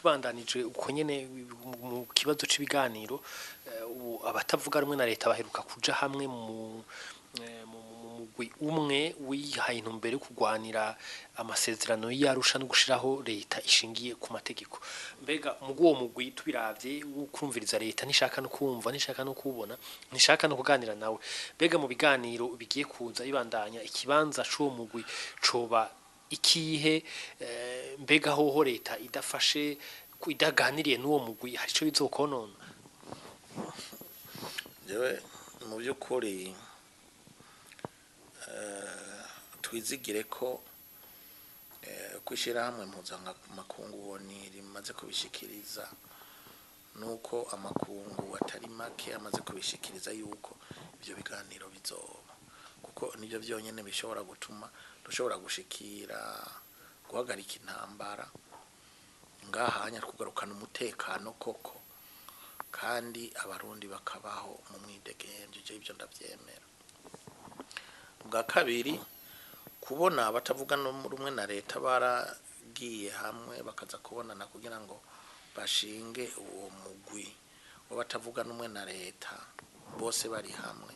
tubandanije uko nyene mu kibazo c'ibiganiro abatavuga rumwe na leta baheruka kuja hamwe mu mugwi umwe wihaye intumbero yo kugwanira amasezerano y'Arusha no gushiraho leta ishingiye ku mategeko. Mbega mugo uwo mugwi tubiravye ukumviriza leta nishaka no kumva nishaka no kubona nishaka no kuganira nawe. Mbega mu biganiro bigiye kuza ibandanya ikibanza c'uwo mugwi coba ikihe mbega hoho leta idafashe idaganiriye n'uwo mugwi hari ico bizokonona? Jewe mu by'ukuri twizigire ko kwishira hamwe mpuzamakungu rimaze kubishikiriza nuko amakungu atari make amaze kubishikiriza yuko ibyo biganiro bizoba, kuko nibyo byonyene bishobora gutuma dushobora gushikira guhagarika intambara ngahanya kugarukana umutekano koko kandi abarundi bakabaho mu mwidegemvye. Ibyo ndavyemera. Bwa kabiri, kubona abatavuga rumwe na leta baragiye hamwe bakaza kubonana kugira ngo bashinge uwo mugwi w'abatavuga rumwe na leta bose bari hamwe,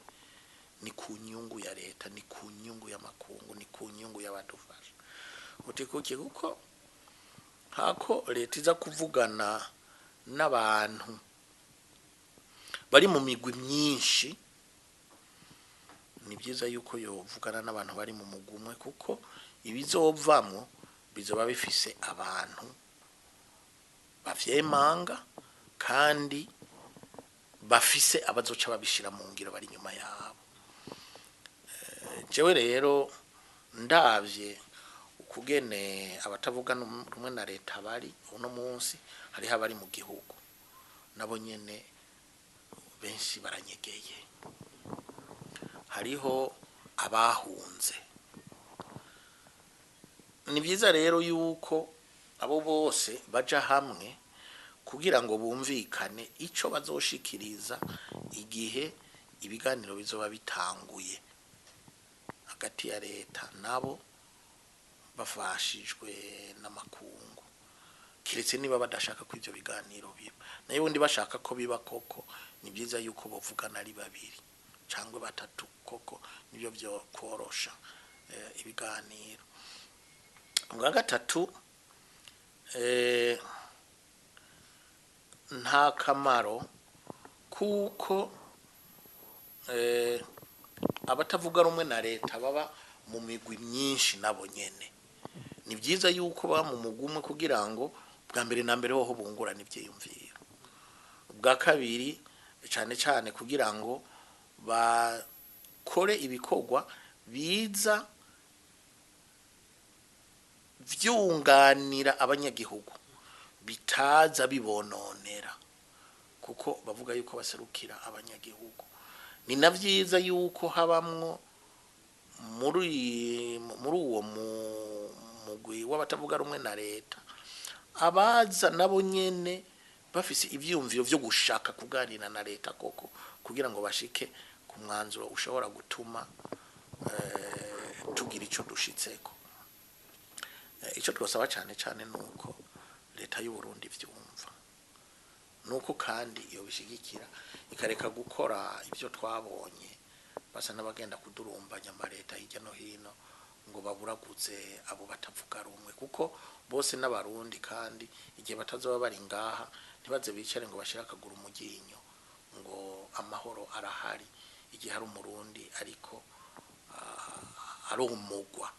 ni ku nyungu ya leta, ni ku nyungu y'amakungu, ni ku nyungu y'abadufasha. Utikuki kuko hako leta iza kuvugana n'abantu bari mu migwi myinshi, ni byiza yuko yovugana n'abantu bari mu mugumwe, kuko ibizovamwo bizoba bifise abantu bavyemanga kandi bafise abazoca babishira mu ngiro bari nyuma yabo. Jewe rero ndavye ukugene abatavuga rumwe na leta bari uno munsi, hariho abari mu gihugu nabo nyene benshi baranyegeye, hariho abahunze. Ni byiza rero yuko abo bose baja hamwe kugira ngo bumvikane ico bazoshikiriza igihe ibiganiro bizoba bitanguye hagati ya leta nabo bafashijwe n'amakungu, kiretse niba badashaka ko ivyo biganiro biba. Nayo undi bashaka ko biba koko, ni byiza yuko bovugana ari babiri cyangwa batatu, koko nibyo byo korosha ibiganiro. Bwa gatatu, nta kamaro kuko abatavuga rumwe na leta baba mu migwi myinshi nabo nyene. Ni byiza yuko ba mu mugumwe kugira ngo bwa mbere na mbere ho bungurana ivyiyumviro. Bwa kabiri cyane cyane kugira ngo bakore ibikorwa biza vyunganira abanyagihugu bitaza bibononera, kuko bavuga yuko baserukira abanyagihugu. Ni navyiza yuko habamwo muri uwo mugwi w'abatavuga rumwe na leta abaza nabo nyene bafise ivyumviro vyo gushaka kuganira na leta koko kugira ngo bashike ku mwanzuro ushobora gutuma tugira ico dushitseko. Ico twosaba cyane cyane nuko leta y'u Burundi vyumva, nuko kandi iyo bishigikira ikareka gukora ibyo twabonye basa n'abagenda kudurumbanya amaleta hirya no hino ngo baburaguze abo batavuga rumwe, kuko bose n'abarundi kandi igihe batazoba bari ngaha ntibaze bicare ngo bashira akaguru mu ginyo ngo amahoro arahari igihe hari umurundi ariko ari umugwa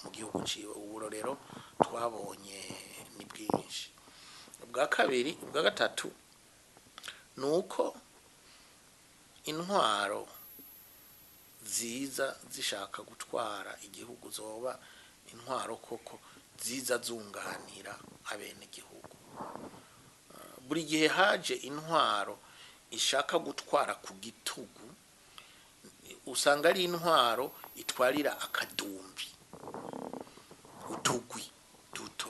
mu gihugu ciwe. Uburo rero twabonye ni bwinshi. Bwa kabiri, bwa gatatu, nuko intwaro ziza zishaka gutwara igihugu zoba intwaro koko ziza zunganira abene gihugu. Buri gihe haje intwaro ishaka gutwara ku gitugu, usanga ari intwaro itwarira akadumbi, utugwi duto,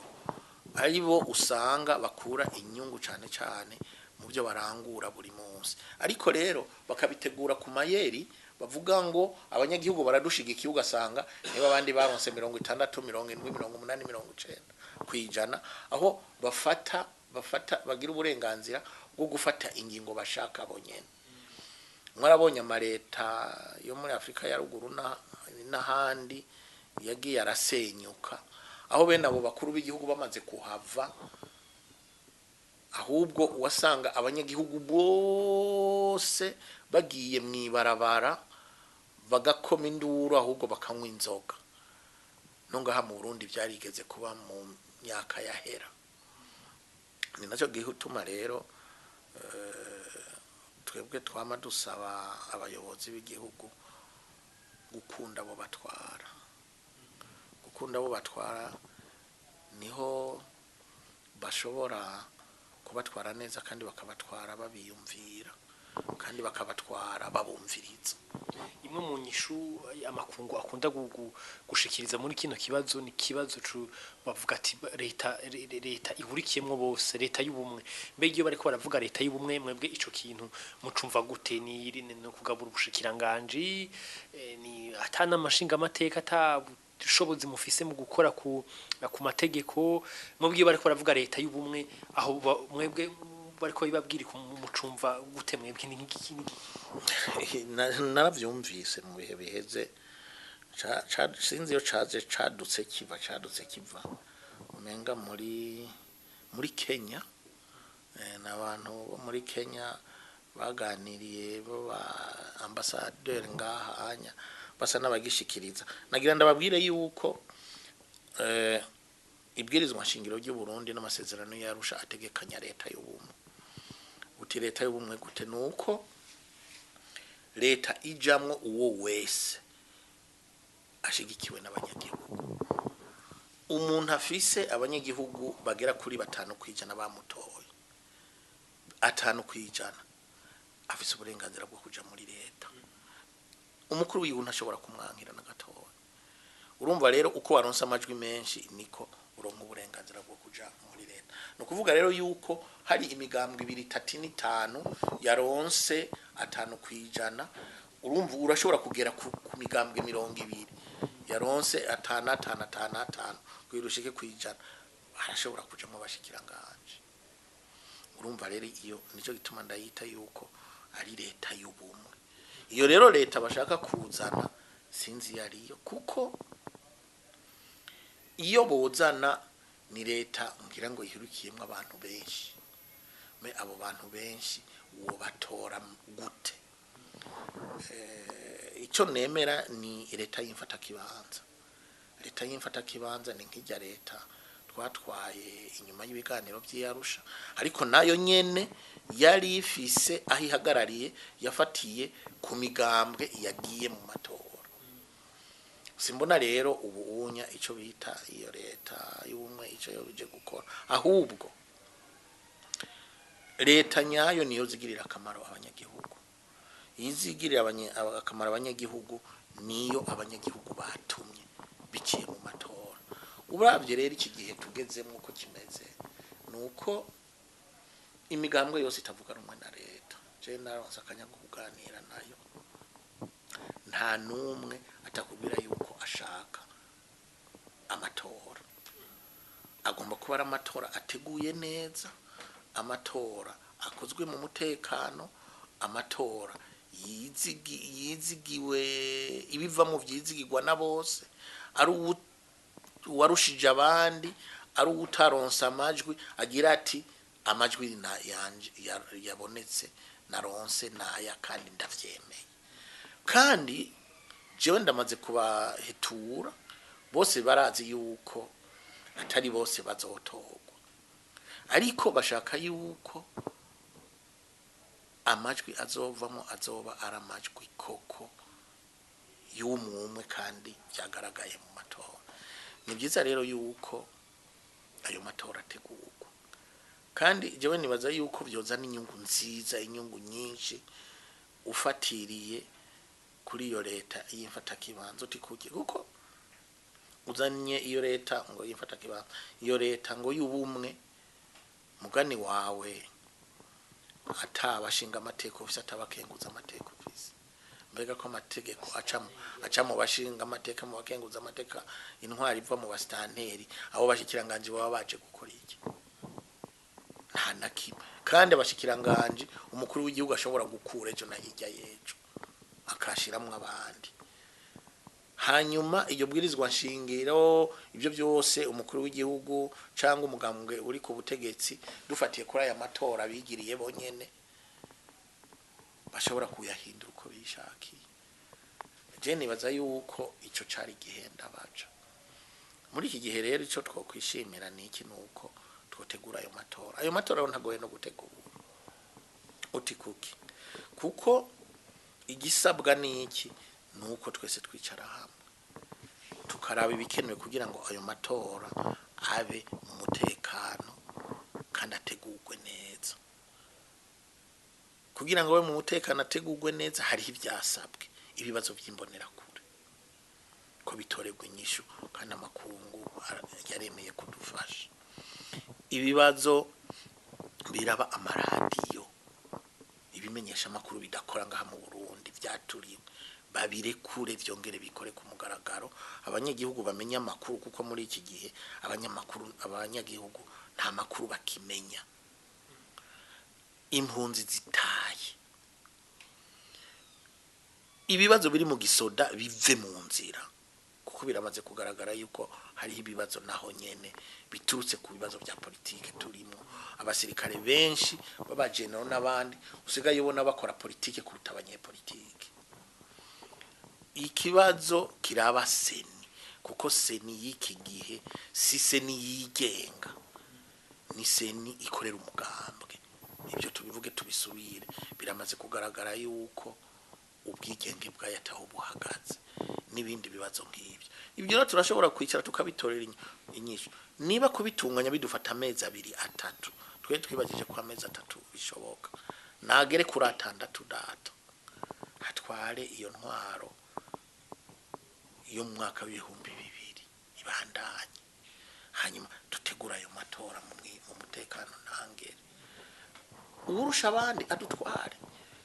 aribo usanga bakura inyungu cyane cyane mu byo barangura buri munsi. Ariko rero bakabitegura ku mayeri, bavuga ngo abanyagihugu baradushigikiye, ugasanga niba abandi baronse 60, 70, 80, 90% kwijana, aho bafata bagira uburenganzira bwo gufata ingingo bashaka bonyene. Mwarabonye amareta yo muri Afrika ya ruguru n'ahandi yagiye arasenyuka, aho bene abo bakuru b'igihugu bamaze kuhava, ahubwo wasanga abanyagihugu bose bagiye mwibarabara bagakoma induru, ahubwo bakanywa inzoga. Nongaha mu Burundi byarigeze kuba mu myaka yahera. Ni nacyo gihutuma rero twebwe twama dusaba abayobozi b'igihugu gukunda abo batwara. Gukunda abo batwara niho bashobora kubatwara neza, kandi bakabatwara babiyumvira, kandi bakabatwara babumviriza. Imwe mu nyishu amakungu akunda gushikiriza muri kino kibazo ni kibazo bavuga ati leta ihurikiyemo bose, leta y'ubumwe. Mbega iyo bariko baravuga leta y'ubumwe, mwebwe ico kintu mucumva gute? Ni kugabura ubushikiranganje, ni atana amashinga amateka atabushobozi mufise mu gukora ku mategeko? Mwebwe iyo bariko baravuga leta y'ubumwe, aho mwebwe bariko bibabwira mucumva gute? Mwebwe ni nk'iki? Naravyumvise mu bihe biheze, sinzi iyo cadutse kiva umenga muri Kenya. N'abantu bo muri Kenya baganiriye ba ambassadeur ngaha anya basa n'abagishikiriza. Nagira ndababwire yuko ibwirizwa nshingiro ry'u Burundi n'amasezerano yarusha ategekanya leta y'ubumwe. Uti leta y'ubumwe gute? Nuko leta ijamwo uwo wese ashigikiwe n'abanyagihugu. Umuntu afise abanyagihugu bagera kuri 5% bamutoye, 5% afise uburenganzira bwo kuja muri leta. Umukuru w'igihugu ntashobora kumwankira na gatoya. Urumva rero uko waronsa amajwi menshi niko uronka uburenganzira bwo kuja muri leta. No kuvuga rero yuko hari imigambwe 235 yaronse 5%, urumva urashobora kugera ku migambwe 200 yaronse 5 kwirushike kwijana, arashobora kuja mu bashikiranganje. Urumva rero iyo nico gituma ndayita yuko ari leta y'ubumwe. Iyo rero leta bashaka kuzana sinzi yariyo, kuko iyo bozana ni leta ngira ngo ihurikiyemo abantu benshi. Abo bantu benshi uwo batora gute? Icyo nemera ni leta y'imfata kibanza. Leta y'imfata kibanza ni nk'ijya leta twatwaye inyuma y'ibiganiro by'Arusha, ariko nayo nyene yari ifise aho ihagarariye, yafatiye ku migambwe yagiye mu matora. Simbona rero ubuunya ico bita iyo leta y'ubumwe ico yoje gukora, ahubwo leta nyayo niyo zigirira akamaro abanyagihugu. Izigirira akamaro abanyagihugu niyo abanyagihugu batumye biciye mu matora. Uravye rero iki gihe tugezemo uko kimeze, nuko imigambwe yose itavuga rumwe na leta. Je naronse akanya kuganira nayo, nta numwe atakubwira yuko ashaka amatora. Agomba kuba ari amatora ateguye neza, amatora akozwe mu mutekano, amatora yizigiwe, ibiva mu vyizigirwa na bose, ari uwarushije abandi, ari utaronsa amajwi agira ati amajwi yabonetse naronse naya kandi ndavyemeye. Kandi jewe ndamaze kubahetura, bose barazi yuko atari bose bazotorwa, ariko bashaka yuko amajwi azovamo azoba ari amajwi koko y'umwe kandi byagaragaye mu matora. Ni byiza rero yuko ayo matora ategurwa, kandi jewe nibaza yuko byoza n'inyungu nziza, inyungu nyinshi ufatiriye kuri iyo leta y'imfata kibanza utikuke, kuko uzanye iyo leta ngo y'imfata kibanza, iyo leta ngo y'ubumwe, mugani wawe atabashinga amateka ufise, atabakenguza amateka ufise. Mbega ko amategeko aca mu bashinga amateka, mu bakenguza amateka, intwari iva mu bastanteri, abo bashikiranganje baba baje gukora iki? na kimwe kandi abashikiranganje umukuru w'igihugu ashobora gukura ejo na hirya y'ejo akashiramwe abandi hanyuma iyo bwirizwa nshingiro ibyo byose umukuru w'igihugu cyangwa umugambwe uri ku butegetsi dufatiye kuri aya matora bigiriye bonyene bashobora kuyahindura uko bishakiye je nibaza yuko ico cari gihenda baca muri iki gihe rero ico twokwishimira niki nuko twotegura ayo matora ntagoye no gutegura uti kuko igisabwa niki nuko twese twicara hamwe tukaraba ibikenewe kugira ngo ayo matora abe mu mutekano kandi ategurwe neza kugira ngo abe mu mutekano ategurwe neza hariho ibyasabwe ibibazo by'imbonera kure ko bitorerwa inyishu kandi amakungu yaremeye kudufasha ibibazo biraba amaradiyo ibimenyesha makuru bidakora ngaha mu Burundi byaturiwe babirekure byongere bikore ku mugaragaro abanyagihugu bamenya amakuru kuko muri iki gihe abanyagihugu nta makuru bakimenya impunzi zitaye ibibazo biri mu gisoda bive mu nzira kuko biramaze kugaragara yuko hari ibibazo naho nyene biturutse ku bibazo bya politike turimo abasirikare benshi babajenero n'abandi usigaye ubona bakora politike kuruta abanyepolitike ikibazo kiraba seni kuko seni y'iki gihe si seni yigenga ni seni ikorera umugambwe ibyo tubivuge tubisubire biramaze kugaragara yuko ubwigenge bwayataho buhagaze n'ibindi bibazo nk'ibyo ibyo rero turashobora kwicara tukabitorera inyishu niba kubitunganya bidufata amezi 2-3 twe twibagije ko amezi 3 bishoboka nagere kuri 6 data hatware iyo ntwaro iyo mwaka w'ibihumbi 2000 ibandanye hanyuma dutegura ayo matora mu mutekano ntangere urusha abandi adutware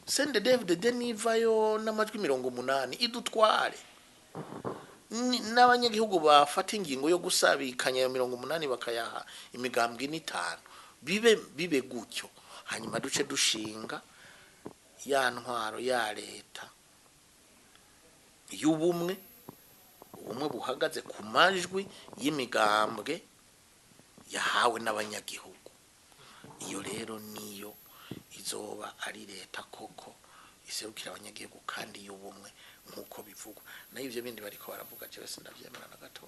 sende David Denivayo n'amajwi 80 idutware n'abanyagihugu bafata ingingo yo gusabikanya 80 bakayaha imigambwe n'itanu bibe gutyo hanyuma duce dushinga ya ntwaro ya leta y'ubumwe buhagaze ku majwi y'imigambwe yahawe n'abanyagihugu iyo rero niyo izoba ari leta koko iserukira abanyagihugu kandi y'ubumwe nkuko bivugwa nayo ivyo bindi bariko baravuga je wese ndavyemera na gato